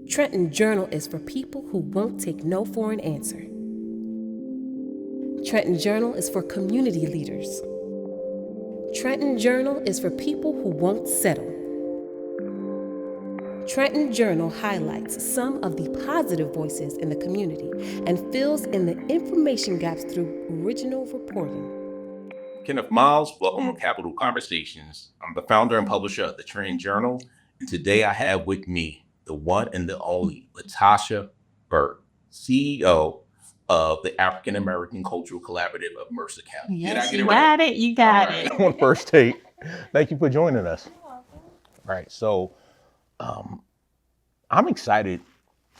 Trenton Journal is for people who won't take no for an answer. Trenton Journal is for community leaders. Trenton Journal is for people who won't settle. Trenton Journal highlights some of the positive voices in the community and fills in the information gaps through original reporting. Kenneth Miles, welcome to Capital Conversations. I'm the founder and publisher of the Trenton Journal, and today I have with me the one and the only Latarsha Burke, CEO of the African American Cultural Collaborative of Mercer County. Yes, you got it. You got it. On first take. Thank you for joining us. All right, so I'm excited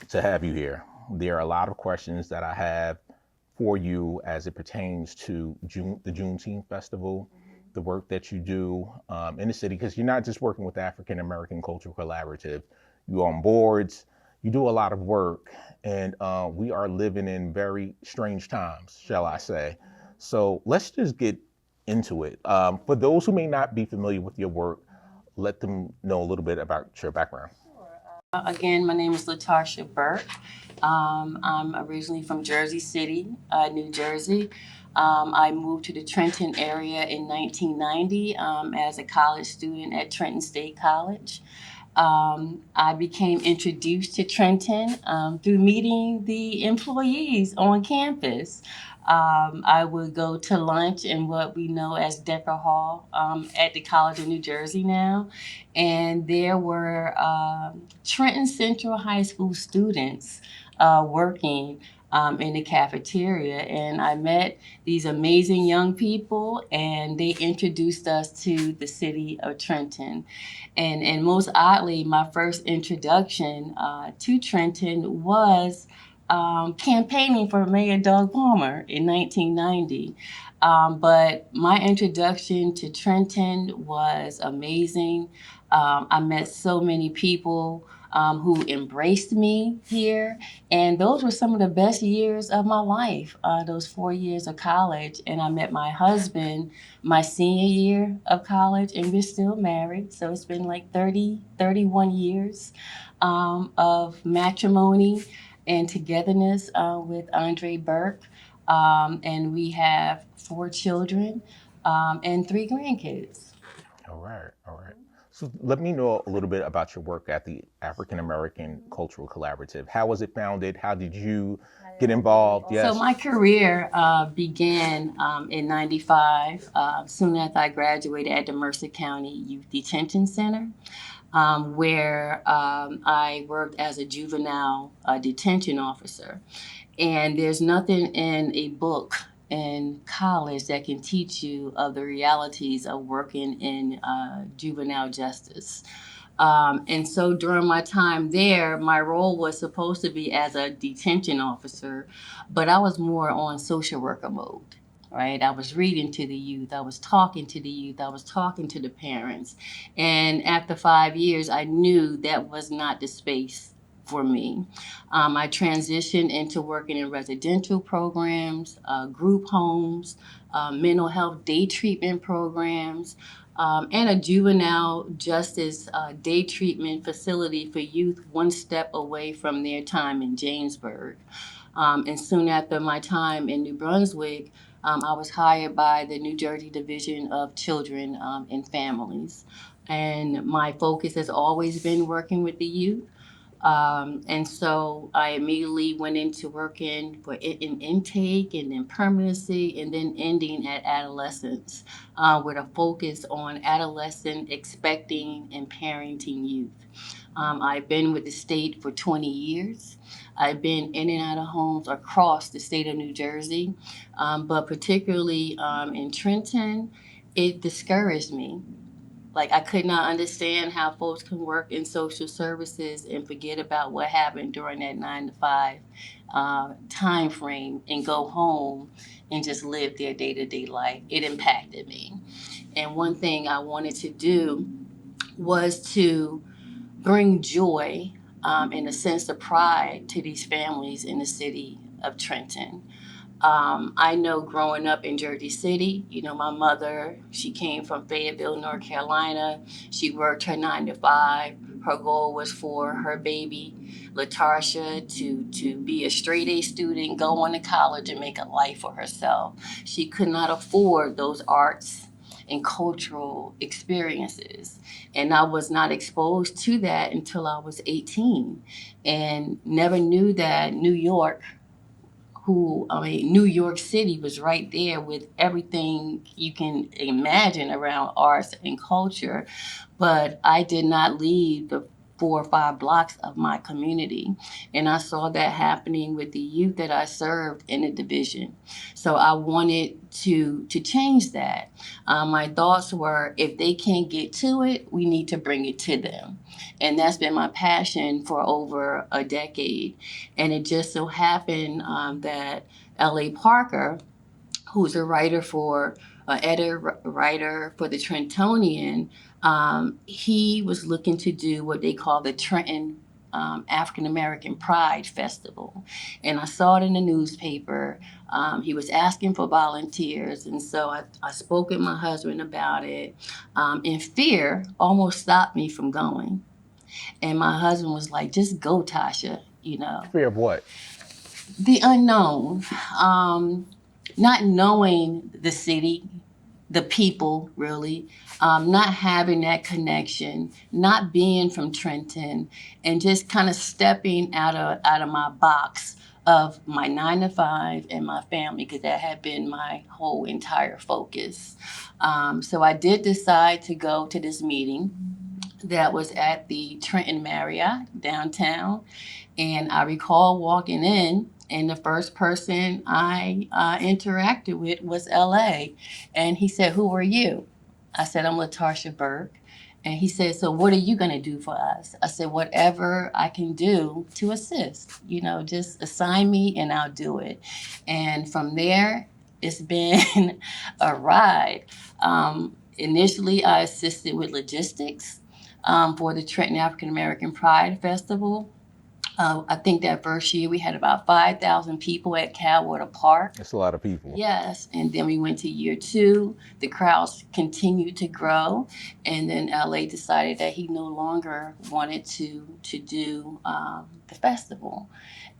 to have you here. There are a lot of questions that I have for you as it pertains to the Juneteenth Festival, the work that you do in the city, because you're not just working with the African American Cultural Collaborative, you're on boards, you do a lot of work, and we are living in very strange times, shall I say. So let's just get into it. For those who may not be familiar with your work, let them know a little bit about your background. Again, my name is Latarsha Burke. I'm originally from Jersey City, New Jersey. I moved to the Trenton area in 1990 as a college student at Trenton State College. I became introduced to Trenton through meeting the employees on campus. I would go to lunch in what we know as Decker Hall at the College of New Jersey now. And there were Trenton Central High School students working in the cafeteria. And I met these amazing young people, and they introduced us to the city of Trenton. And most oddly, my first introduction to Trenton was campaigning for Mayor Doug Palmer in 1990. But my introduction to Trenton was amazing. I met so many people who embraced me here. And those were some of the best years of my life, those 4 years of college. And I met my husband my senior year of college, and we're still married. So it's been like 31 years of matrimony and togetherness with Andre Burke. And we have 4 children and 3 grandkids. All right, all right. So let me know a little bit about your work at the African American Cultural Collaborative. How was it founded? How did you get involved? Yes. So my career began in 95, soon after I graduated at the Mercer County Youth Detention Center, where I worked as a juvenile detention officer. And there's nothing in a book in college that can teach you of the realities of working in juvenile justice. And so during my time there, my role was supposed to be as a detention officer, but I was more on social worker mode. Right, I was reading to the youth, I was talking to the youth, I was talking to the parents. And after 5 years, I knew that was not the space for me. I transitioned into working in residential programs, group homes, mental health day treatment programs, and a juvenile justice day treatment facility for youth one step away from their time in Jamesburg. And soon after my time in New Brunswick, I was hired by the New Jersey Division of Children and Families. And my focus has always been working with the youth. And so I immediately went into working in intake and then permanency and then ending at adolescence with a focus on adolescent expecting and parenting youth. I've been with the state for 20 years. I've been in and out of homes across the state of New Jersey, but particularly in Trenton, it discouraged me. Like, I could not understand how folks can work in social services and forget about what happened during that 9 to 5 time frame and go home and just live their day-to-day life. It impacted me. And one thing I wanted to do was to bring joy and a sense of pride to these families in the city of Trenton. I know growing up in Jersey City, you know, my mother, she came from Fayetteville, North Carolina. She worked her 9 to 5. Her goal was for her baby, Latarsha, to be a straight A student, go on to college, and make a life for herself. She could not afford those arts and cultural experiences. And I was not exposed to that until I was 18 and never knew that New York City was right there with everything you can imagine around arts and culture. But I did not leave the 4 or 5 blocks of my community. And I saw that happening with the youth that I served in the division. So I wanted to change that. My thoughts were, if they can't get to it, we need to bring it to them. And that's been my passion for over a decade. And it just so happened that L.A. Parker, who's a writer for editor writer for the Trentonian, he was looking to do what they call the Trenton African American Pride Festival, and I saw it in the newspaper. He was asking for volunteers, and so I spoke with my husband about it. And fear almost stopped me from going. And my husband was like, "Just go, Tasha." Fear of what? The unknown, not knowing the city, the people, really, not having that connection, not being from Trenton, and just kind of stepping out of my box of my 9 to 5 and my family, because that had been my whole entire focus. So I did decide to go to this meeting that was at the Trenton Marriott downtown. And I recall walking in, and the first person I interacted with was LA. And he said, "Who are you?" I said, "I'm Latarsha Burke." And he said, "So what are you going to do for us?" I said, "Whatever I can do to assist. Just assign me and I'll do it." And from there, it's been a ride. Initially, I assisted with logistics for the Trenton African American Pride Festival. I think that first year we had about 5,000 people at Calwater Park. That's a lot of people. Yes, and then we went to year 2. The crowds continued to grow, and then LA decided that he no longer wanted to do the festival,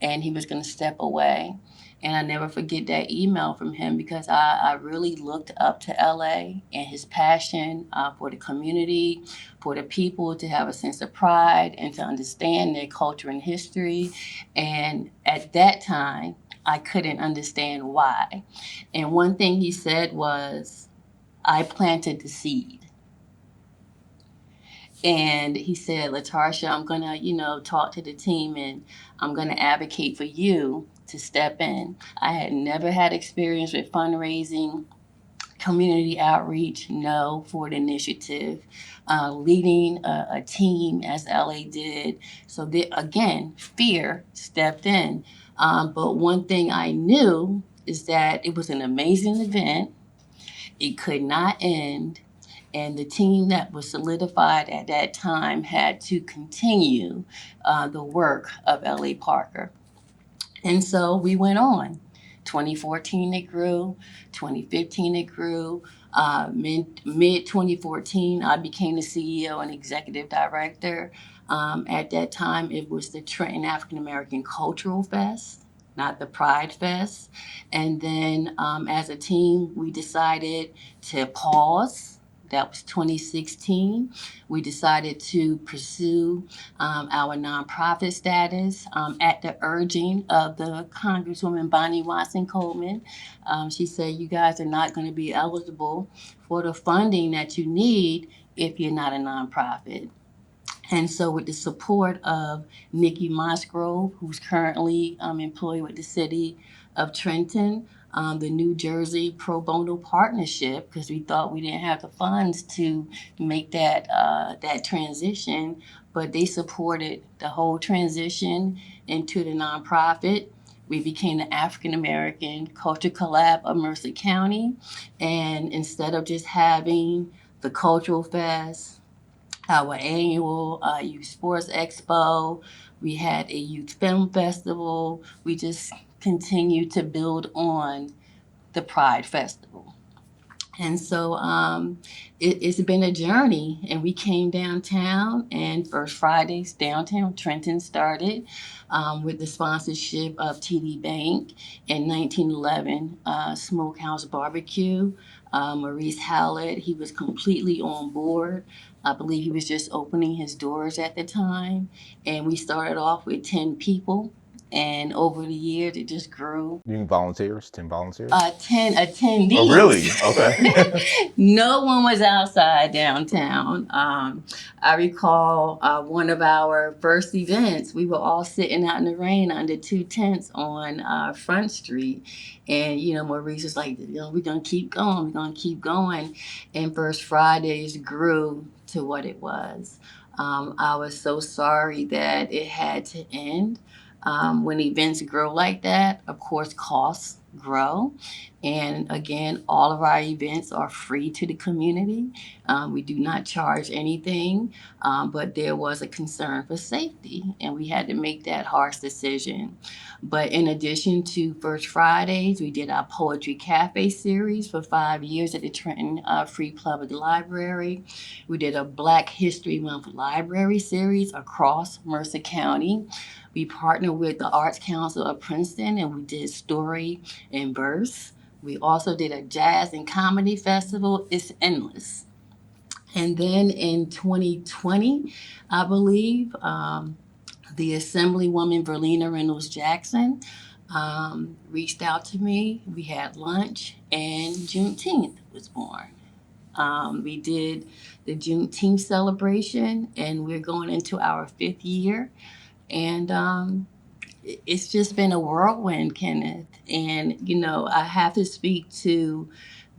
and he was going to step away. And I never forget that email from him, because I really looked up to LA and his passion for the community, for the people to have a sense of pride and to understand their culture and history. And at that time, I couldn't understand why. And one thing he said was, "I planted the seed." And he said, "Latarsha, I'm going to, talk to the team, and I'm going to advocate for you to step in." I had never had experience with fundraising, community outreach, no, for the initiative, leading a team as LA did. So again, fear stepped in. But one thing I knew is that it was an amazing event. It could not end. And the team that was solidified at that time had to continue the work of L.A. Parker. And so we went on. 2014 it grew, 2015 it grew. Mid 2014, I became the CEO and executive director. At that time, it was the Trenton African American Cultural Fest, not the Pride Fest. And then as a team, we decided to pause. That was 2016. We decided to pursue our nonprofit status at the urging of the Congresswoman Bonnie Watson Coleman. She said, "You guys are not going to be eligible for the funding that you need if you're not a nonprofit." And so with the support of Nikki Musgrove, who's currently employed with the city of Trenton, the New Jersey Pro Bono Partnership, because we thought we didn't have the funds to make that transition, but they supported the whole transition into the nonprofit. We became the African American Culture Collab of Mercer County. And instead of just having the Cultural Fest, our annual Youth Sports Expo, we had a Youth Film Festival. We just continued to build on the Pride Festival. And so it's been a journey. And we came downtown, and First Fridays downtown Trenton started with the sponsorship of TD Bank in 1911, Smokehouse Barbecue. Maurice Howlett, he was completely on board. I believe he was just opening his doors at the time. And we started off with 10 people. And over the years, it just grew. You mean volunteers? 10 volunteers? 10 attendees. Oh, really? Okay. No one was outside downtown. I recall one of our first events, we were all sitting out in the rain under two tents on Front Street. And, Maurice was like, we're going to keep going. We're going to keep going. And First Fridays grew to what it was. I was so sorry that it had to end. When events grow like that, of course, costs grow. And again, all of our events are free to the community. We do not charge anything, but there was a concern for safety, and we had to make that harsh decision. But in addition to First Fridays, we did our Poetry Cafe series for 5 years at the Trenton Free Public Library. We did a Black History Month library series across Mercer County. We partnered with the Arts Council of Princeton, and we did story and verse. We also did a jazz and comedy festival. It's endless. And then in 2020, I believe, the Assemblywoman Verlena Reynolds Jackson reached out to me. We had lunch, and Juneteenth was born. We did the Juneteenth celebration, and we're going into our 5th year. And it's just been a whirlwind, Kenneth. And, I have to speak to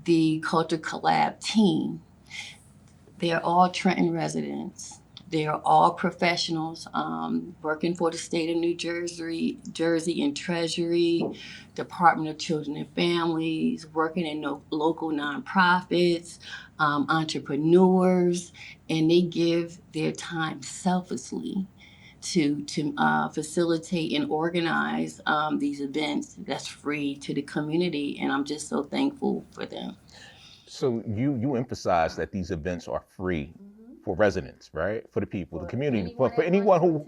the Culture Collab team. They're all Trenton residents. They're all professionals working for the state of New Jersey in Treasury, Department of Children and Families, working in local nonprofits, entrepreneurs, and they give their time selflessly to facilitate and organize these events that's free to the community, and I'm just so thankful for them. So you emphasize that these events are free for residents, right? For the people, the community, for anyone who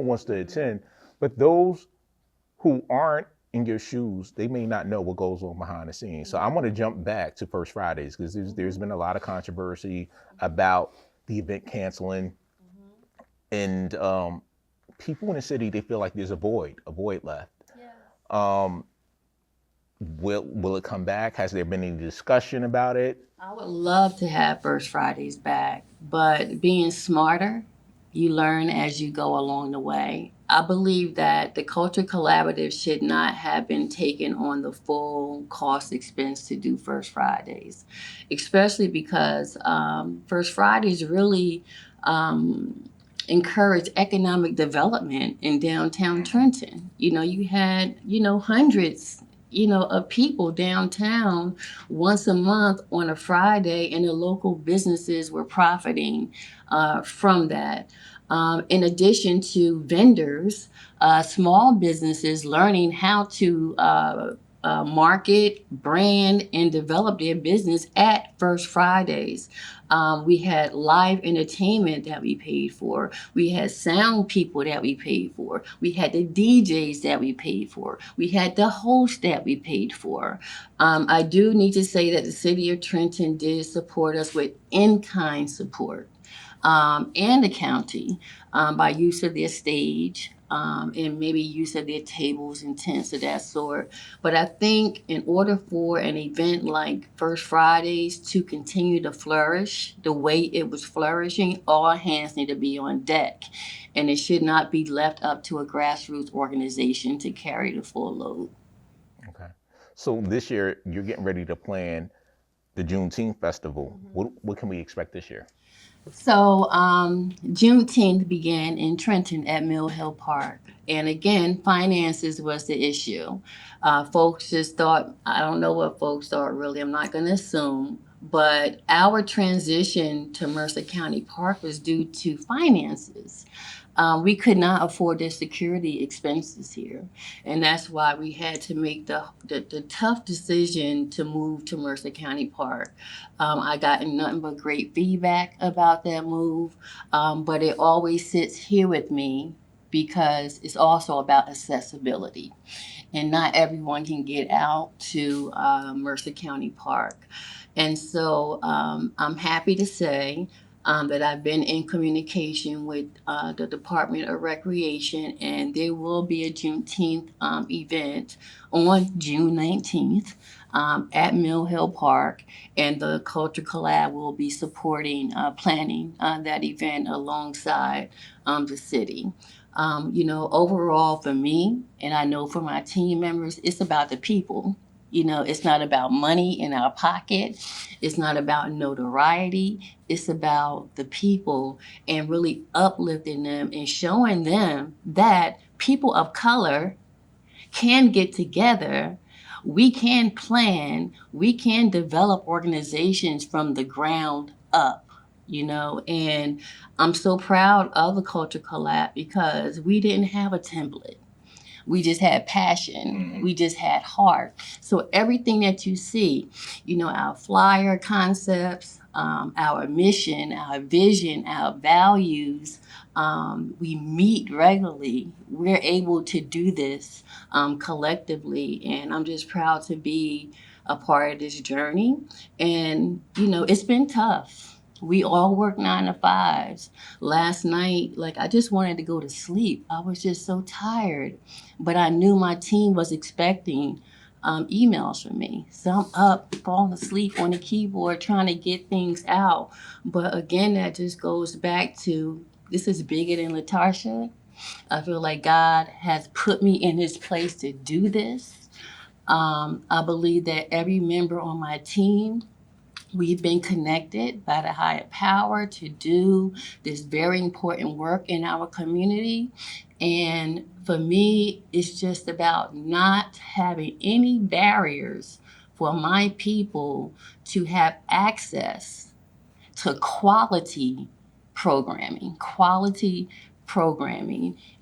wants to attend. But those who aren't in your shoes, they may not know what goes on behind the scenes. So I'm going to jump back to First Fridays because there's been a lot of controversy about the event canceling. And people in the city, they feel like there's a void left. Yeah. Will it come back? Has there been any discussion about it? I would love to have First Fridays back, but being smarter, you learn as you go along the way. I believe that the Culture Collaborative should not have been taken on the full cost expense to do First Fridays, especially because First Fridays really encourage economic development in downtown Trenton. You had, hundreds, of people downtown once a month on a Friday, and the local businesses were profiting from that. In addition to vendors, small businesses learning how to market, brand, and develop their business at First Fridays. We had live entertainment that we paid for. We had sound people that we paid for. We had the DJs that we paid for. We had the host that we paid for. I do need to say that the city of Trenton did support us with in-kind support, and the county by use of their stage, and maybe use of their tables and tents of that sort. But I think in order for an event like First Fridays to continue to flourish the way it was flourishing, all hands need to be on deck. And it should not be left up to a grassroots organization to carry the full load. Okay. So this year, you're getting ready to plan the Juneteenth Festival. What can we expect this year? So Juneteenth began in Trenton at Mill Hill Park. And again, finances was the issue. Folks just thought, I don't know what folks thought really, I'm not going to assume, but our transition to Mercer County Park was due to finances. we could not afford the security expenses here. And that's why we had to make the tough decision to move to Mercer County Park. I got nothing but great feedback about that move, but it always sits here with me because it's also about accessibility. And not everyone can get out to Mercer County Park. And so I'm happy to say that I've been in communication with the Department of Recreation, and there will be a Juneteenth event on June 19th at Mill Hill Park, and the Culture Collab will be supporting, planning that event alongside the city. Overall for me, and I know for my team members, it's about the people. It's not about money in our pocket. It's not about notoriety. It's about the people and really uplifting them and showing them that people of color can get together. We can plan. We can develop organizations from the ground up. And I'm so proud of the Culture Collab because we didn't have a template. We just had passion. We just had heart. So everything that you see, our flyer concepts, our mission, our vision, our values, we meet regularly. We're able to do this collectively. And I'm just proud to be a part of this journey. And, it's been tough. We all work 9 to 5s. Last night, I just wanted to go to sleep. I was just so tired. But I knew my team was expecting emails from me. So I'm up, falling asleep on the keyboard, trying to get things out. But again, that just goes back to this is bigger than Latarsha. I feel like God has put me in his place to do this. I believe that every member on my team, we've been connected by the higher power to do this very important work in our community. And for me, it's just about not having any barriers for my people to have access to quality programming.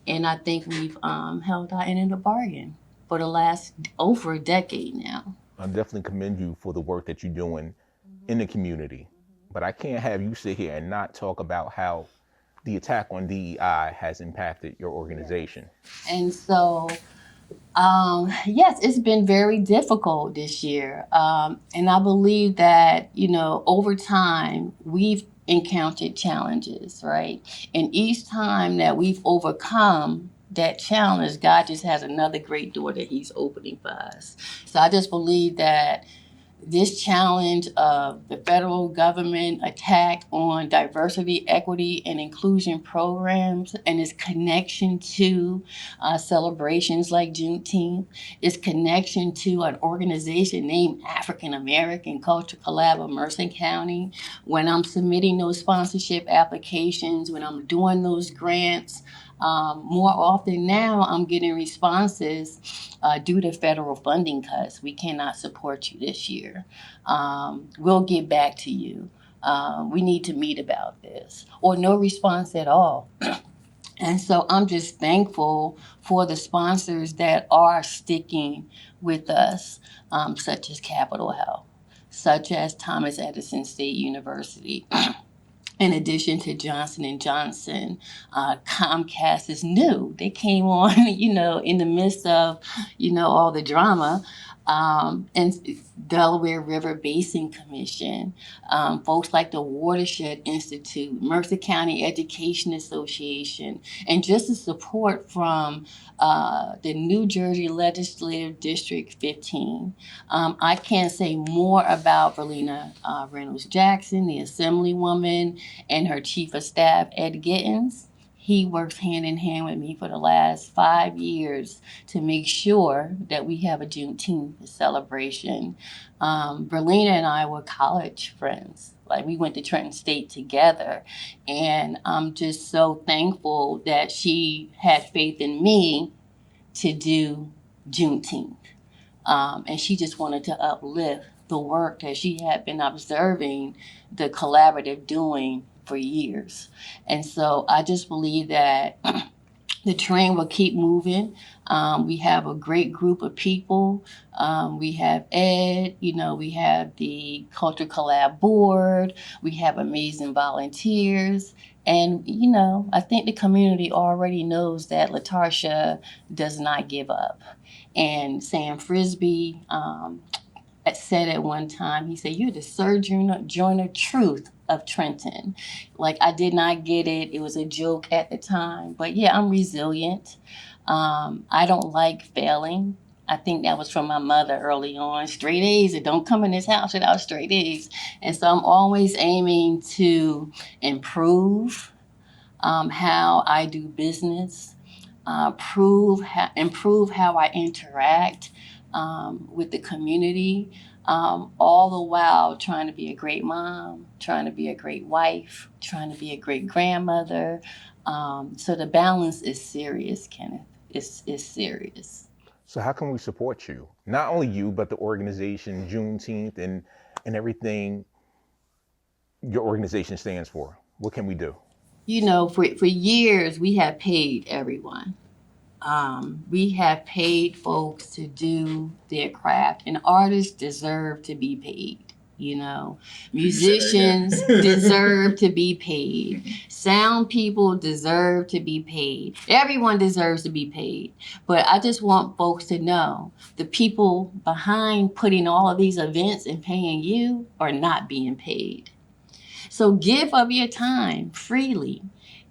And I think we've held our end of the bargain for the last over a decade now. I definitely commend you for the work that you're doing in the community. But I can't have you sit here and not talk about how the attack on DEI has impacted your organization. And so, yes, it's been very difficult this year. And I believe that, over time, we've encountered challenges, right? And each time that we've overcome that challenge, God just has another great door that he's opening for us. So I just believe that this challenge of the federal government attack on diversity, equity, and inclusion programs and its connection to celebrations like Juneteenth, its connection to an organization named African American Culture Collab of Mercer County. When I'm submitting those sponsorship applications, when I'm doing those grants, more often now, I'm getting responses due to federal funding cuts. We cannot support you this year. We'll get back to you. We need to meet about this. Or no response at all. And so I'm just thankful for the sponsors that are sticking with us, such as Capital Health, such as Thomas Edison State University. In addition to Johnson & Johnson, Comcast is new. They came on, in the midst of, all the drama. And Delaware River Basin Commission, folks like the Watershed Institute, Mercer County Education Association, and just the support from the New Jersey Legislative District 15. I can't say more about Verlena Reynolds Jackson, the Assemblywoman, and her Chief of Staff, Ed Gittens. He works hand in hand with me for the last 5 years to make sure that we have a Juneteenth celebration. Verlena and I were college friends. We went to Trenton State together. And I'm just so thankful that she had faith in me to do Juneteenth. And she just wanted to uplift the work that she had been observing the collaborative doing for years. And so I just believe that the train will keep moving. We have a great group of people. We have Ed, we have the Culture Collab Board, we have amazing volunteers. And, I think the community already knows that Latarsha does not give up. And Sam Frisbee said at one time, he said, "You're the Sojourner Joiner Truth of Trenton." Like, I did not get it. It was a joke at the time. But yeah, I'm resilient. I don't like failing. I think that was from my mother early on. Straight A's, and don't come in this house without straight A's. And so I'm always aiming to improve how I do business, improve how I interact with the community, all the while trying to be a great mom, trying to be a great wife, trying to be a great grandmother. So the balance is serious, Kenneth. It's serious. So how can we support you? Not only you, but the organization Juneteenth and everything your organization stands for. What can we do? For years, we have paid everyone. We have paid folks to do their craft, and artists deserve to be paid. Musicians deserve to be paid. Sound people deserve to be paid. Everyone deserves to be paid. But I just want folks to know the people behind putting all of these events and paying you are not being paid. So give of your time freely.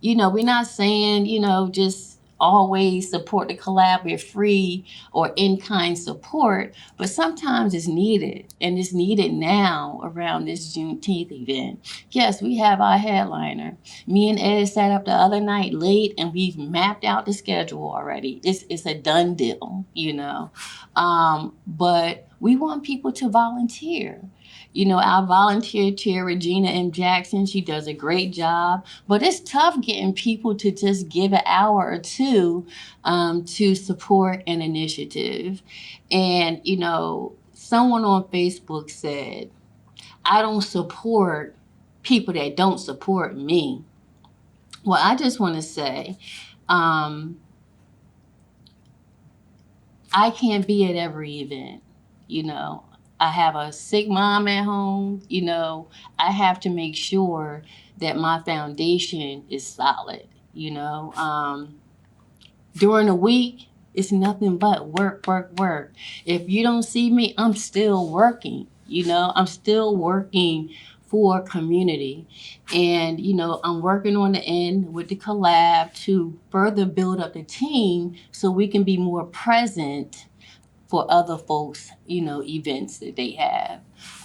We're not saying, just always support the collab with free or in-kind support, but sometimes it's needed, and it's needed now around this Juneteenth event. Yes, we have our headliner. Me and Ed sat up the other night late, and we've mapped out the schedule already. It's a done deal, but we want people to volunteer. Our volunteer chair, Regina M. Jackson, she does a great job, but it's tough getting people to just give an hour or two to support an initiative. And, someone on Facebook said, "I don't support people that don't support me." Well, I just want to say, I can't be at every event, I have a sick mom at home. I have to make sure that my foundation is solid. During the week, it's nothing but work, work, work. If you don't see me, I'm still working. I'm still working for community. And, I'm working on the end with the collab to further build up the team so we can be more present for other folks, events that they have.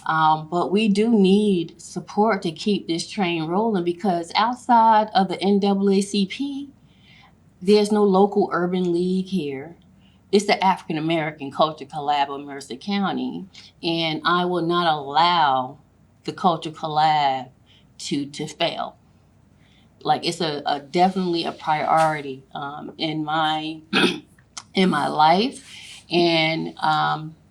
But we do need support to keep this train rolling, because outside of the NAACP, there's no local urban league here. It's the African American Culture Collab of Mercer County, and I will not allow the Culture Collab to fail. Like, it's a definitely a priority in my in my life. And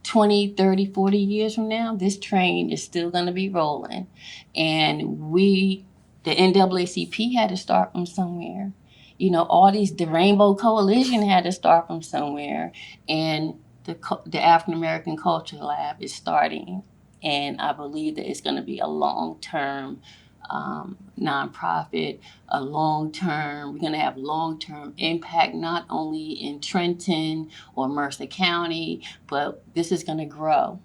20, 30, 40 years from now, this train is still going to be rolling. And the NAACP had to start from somewhere. The Rainbow Coalition had to start from somewhere. And the African American Culture Lab is starting. And I believe that it's going to be a long-term nonprofit, we're going to have long-term impact, not only in Trenton or Mercer County, but this is going to grow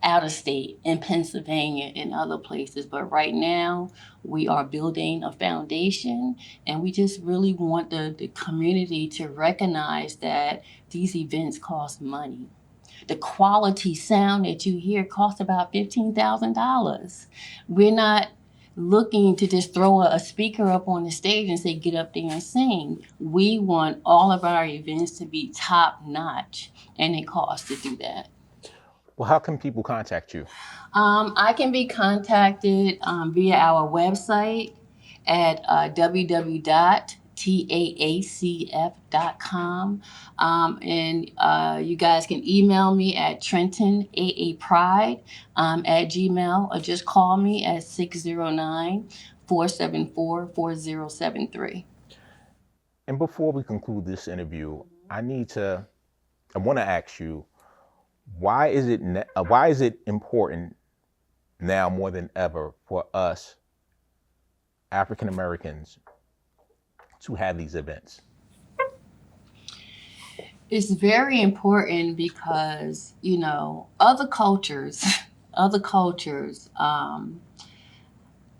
out of state in Pennsylvania and other places. But right now, we are building a foundation, and we just really want the community to recognize that these events cost money. The quality sound that you hear costs about $15,000. We're not looking to just throw a speaker up on the stage and say, "Get up there and sing." We want all of our events to be top notch, and it costs to do that. Well, how can people contact you? I can be contacted via our website at www.taacf.com. And you guys can email me at TrentonAAPride at Gmail, or just call me at 609 474-4073. And before we conclude this interview, I want to ask you, why is it important now more than ever for us African Americans to have these events? It's very important because, other cultures,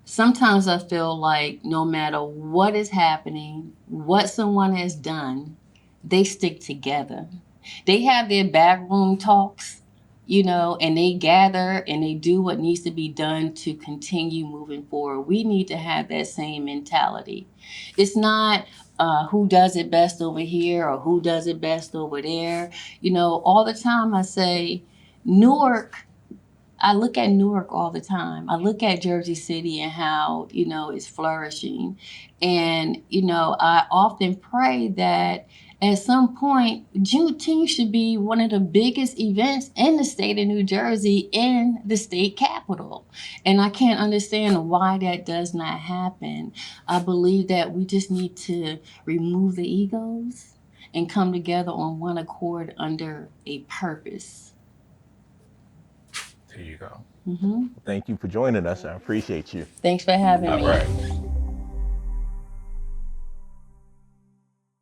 sometimes I feel like no matter what is happening, what someone has done, they stick together. They have their backroom talks, and they gather and they do what needs to be done to continue moving forward. We need to have that same mentality. It's not who does it best over here or who does it best over there. All the time I say, Newark, I look at Newark all the time. I look at Jersey City and how, it's flourishing. And, I often pray that at some point, Juneteenth should be one of the biggest events in the state of New Jersey, in the state capital. And I can't understand why that does not happen. I believe that we just need to remove the egos and come together on one accord under a purpose. There you go. Mm-hmm. Thank you for joining us. I appreciate you. Thanks for having me. All right.